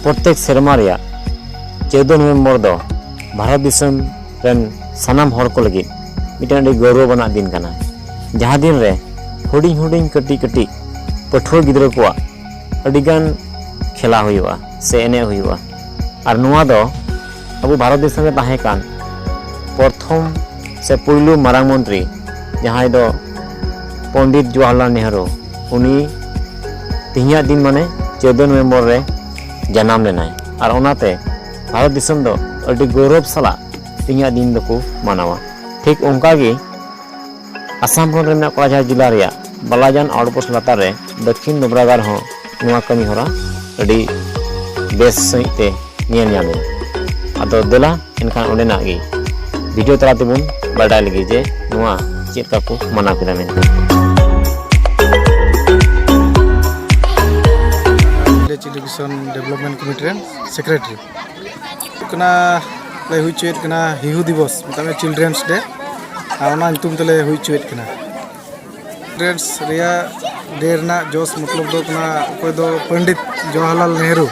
प्रत्येक सेरमा 14 नवंबर दो भारत दिसम रेन सानाम हर को लगी मिटन गौरव बना दिन कना जहाँ दिन रे हुडिंग हुडिंग कटी कटी पठुआ गिद्रा को अडिगान खेला हुआ से एने हुआ और नुआ दो अब भारत दिसम रे ताहे कान प्रथम से पुलु मारांग मंत्री जहाँ दो पंडित जवाहरलाल नेहरू उनी तिहिया दिन माने 14 नवंबर रे जन्म लेनाय और ओनाते भारत दिसम दो अडी गौरव सला तिहिया दिन दो को मानावा। ठीक उनकागी आसाम पन रे कोलाझार जिला रे बालाजान आउटपोस्ट लातार रे दक्षिण दोबरागार हो नुआ कमी होरा अडी बेस सहिते नेल ᱧᱟᱢᱮ आदो देला एनखान ओंडेना गी वीडियो तलाते बुन बाडाय लगी जे नुआ चेका को माना केदा मेनते विलेज एजुकेशन डेवलपमेंट कमिटी रेन सेक्रेटरी कना ले हुई चुएत कना हिहू दिवस मतलब चिल्ड्रेंस डे आना तुम तले हुई चुएत कना चिल्ड्रेंस रिया देर ना जोश मतलब दो कना कोई दो पंडित जवाहरलाल नेहरू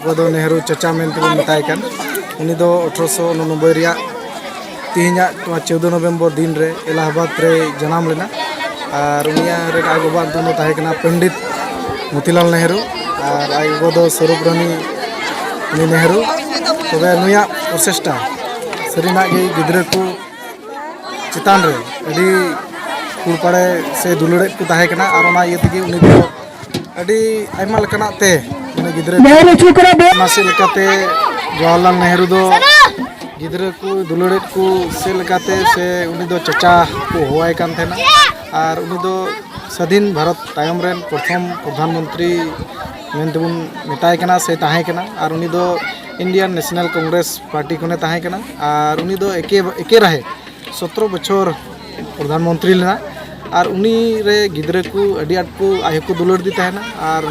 कोई दो नेहरू चचा मेनते बन बताय कान उनी दो 1889 रिया तिहिना 14 नवंबर दिन रे इलाहाबाद रे जन्म लेना और उनिया रे आगो बात दोनों ताहे कना पंडित मोतीलाल नेहरू और आगो दो स्वरूप रानी नेहरू तबे नुया प्रचेष्टा सरीना गे गिद्रा को चितान रे अडी कुड़पाड़े से दुलड़े को ताहे कना और ओना इये तेगे उनी दो अडी आयमा लकना ते माने गिद्रा नासे लेकाते जवाहरलाल नेहरू दो गिद्रा को दुलड़े को से लेकाते से उनी दो चचा को होवाय कान थेना और उनी दो स्वाधीन भारत तायम रेन प्रथम प्रधानमंत्री मेनतेबुन मेताय कना से ताहे कना और उनी दो इंडियन नेशनल कांग्रेस पार्टी कोने ताहे कना और उनी दो एके रहे 17 बछर प्रधानमंत्री लेना और उनी रे गिद्रा को अडी आट को आय को दुलड़ दी ताहेना और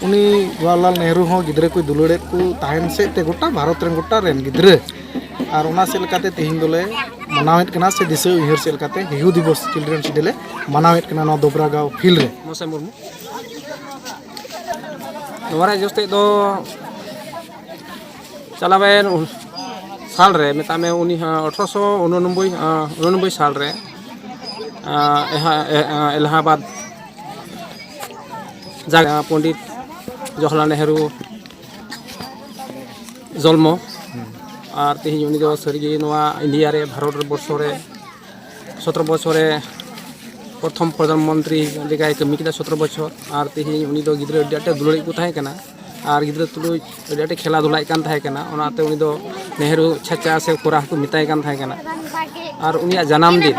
उनी जवाहरलाल नेहरू हो गिद्रा को दुलड़े को ताहेन से ते गोटा भारत रेन गोटा रेन गिद्रा और ओना से लेकाते तेहिन दोले मनावेत कना से दिसे उहर से लेकाते हिहू दिवस चिल्ड्रेंस डे ले मनावेत कना नो दोबरागांव फील्ड रे मोसे मुर्मू नोरा जस्ते दो चलावेन साल रे मेता में उनी 1889 साल रे इलाहाबाद जागा पंडित जवाहरलाल नेहरू जन्म और तेहिन उनी दो सरिगे नोआ इंडिया रे भारत वर्ष रे 17 बछर प्रथम प्रधानमंत्री लेकाय कमी किदा 17 बछर और तेहिन उनी दो गिद्रा अडी आटे दुलड़ी को ताहे कना और गिद्रा तुलुई अडी आटे खेला दुलाय कान ताहे कना ओनाते उनी दो नेहरू चाचा से कोरा को मिताय कान ताहे कना और उनिया जन्म दिन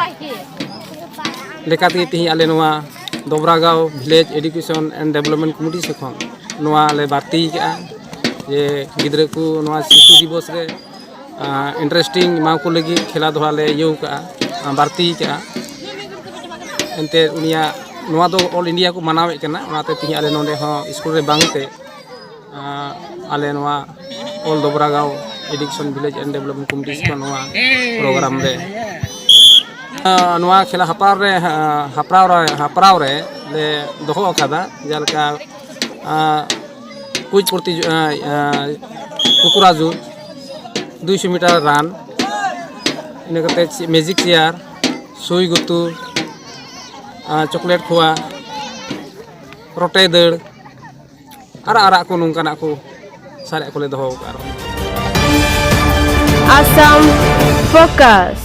लेकाते तेहिन आले नोआ Dobragaon village education and development committee से खन नोआ ले बाती का जे गिद्रा को नोआ शिशु दिवस रे इंटरेस्टिंग मा को लगी खेला धुला ले यौ का बारती का एनते उनिया नोआ दो ऑल इंडिया को मनावे कना ओनाते तिहि आले नोंडे हो स्कूल रे बांगते आले नोआ all Dobragaon education village and development committee को नोआ प्रोग्राम रे नोआ खेला हपराव रे ले दोहो अकादा जलका कुछ प्रति कुकुराजू 200 मीटर रान इन मैजिक चेयर सुई गुतु चॉकलेट खुआ रोटे दड़ और आरा को नोंकाना को सारे को ले दोहो Assam Focus।